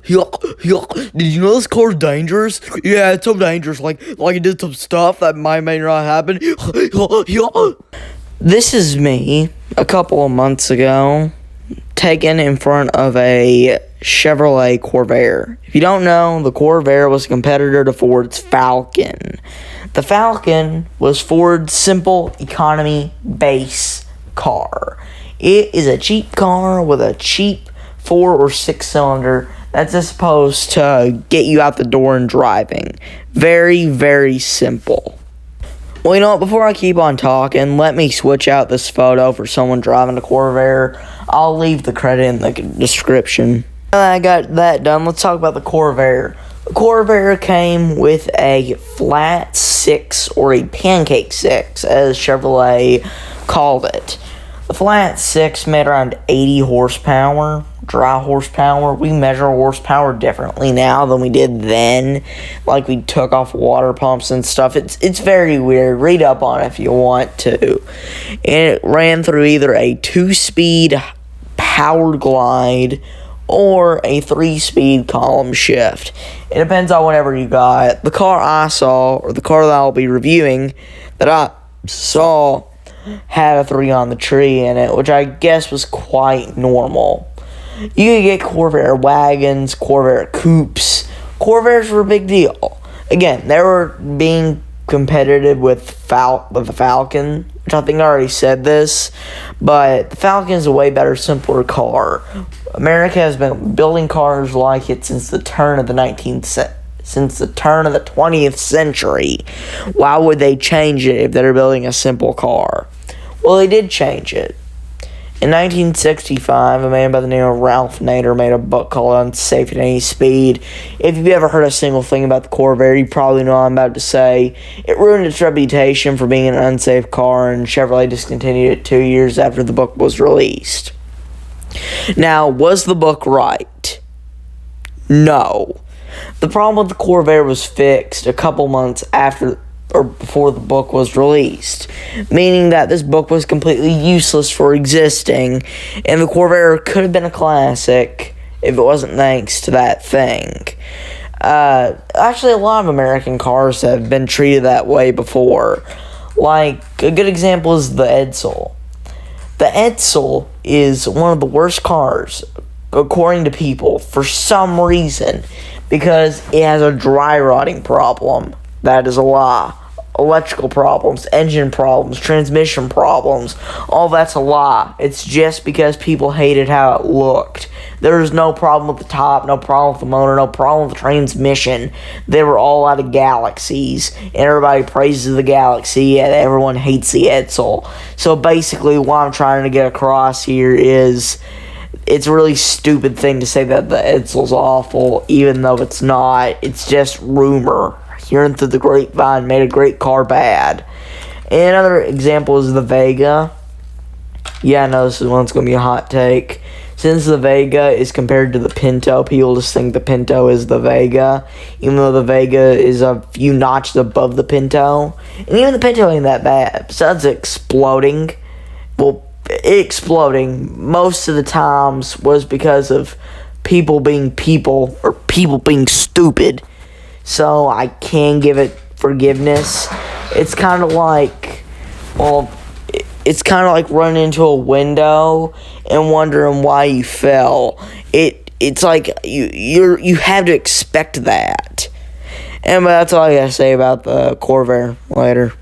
Did you know this car's dangerous? Yeah, it's so dangerous. Like it did some stuff that may not happen. This is me a couple of months ago, taken in front of a Chevrolet Corvair. If you don't know, the Corvair was a competitor to Ford's Falcon. The Falcon was Ford's simple economy base car. It is a cheap car with a cheap 4 or 6 cylinder that's just supposed to get you out the door and driving. Very, very simple. Well, you know what, before I keep on talking, let me switch out this photo for someone driving a Corvair. I'll leave the credit in the description. Now that I got that done, let's talk about the Corvair. The Corvair came with a flat 6 or a pancake 6, as Chevrolet called it. The flat 6 made around 80 horsepower, dry horsepower. We measure horsepower differently now than we did then. Like, we took off water pumps and stuff. It's very weird. Read up on it if you want to. And it ran through either a 2-speed powered glide or a 3-speed column shift. It depends on whatever you got. The car I saw, or the car that I'll be reviewing, that I saw, had a 3 on the tree in it, which I guess was quite normal. You could get Corvair wagons, Corvair coupes. Corvairs were a big deal. Again, they were being competitive with the Falcon, which I think I already said this, but the Falcon is a way better, simpler car. America has been building cars like it since the turn of the 20th century. Why would they change it if they're building a simple car? Well, they did change it. In 1965, a man by the name of Ralph Nader made a book called Unsafe at Any Speed. If you've ever heard a single thing about the Corvair, you probably know what I'm about to say. It ruined its reputation for being an unsafe car, and Chevrolet discontinued it 2 years after the book was released. Now, was the book right? No. The problem with the Corvair was fixed a couple months after or before the book was released, meaning that this book was completely useless for existing, and the Corvair could have been a classic if it wasn't thanks to that thing. Actually, a lot of American cars have been treated that way before. Like, a good example is the Edsel. The Edsel is one of the worst cars, according to people, for some reason, because it has a dry rotting problem. That is a lie. Electrical problems, engine problems, transmission problems, all that's a lie. It's just because people hated how it looked. There was no problem with the top, no problem with the motor, no problem with the transmission. They were all out of Galaxies, and everybody praises the Galaxy, and everyone hates the Edsel. So basically, what I'm trying to get across here is, it's a really stupid thing to say that the Edsel's awful, even though it's not. It's just rumor. Hearing through the grapevine made a great car bad. And another example is the Vega. Yeah, I know this one's going to be a hot take. Since the Vega is compared to the Pinto, people just think the Pinto is the Vega, even though the Vega is a few notches above the Pinto. And even the Pinto ain't that bad. Besides exploding, most of the times was because of people being people, or people being stupid. So I can give it forgiveness. It's kind of like, running into a window and wondering why you fell. It's like you have to expect that. And that's all I gotta say about the Corvair. Later.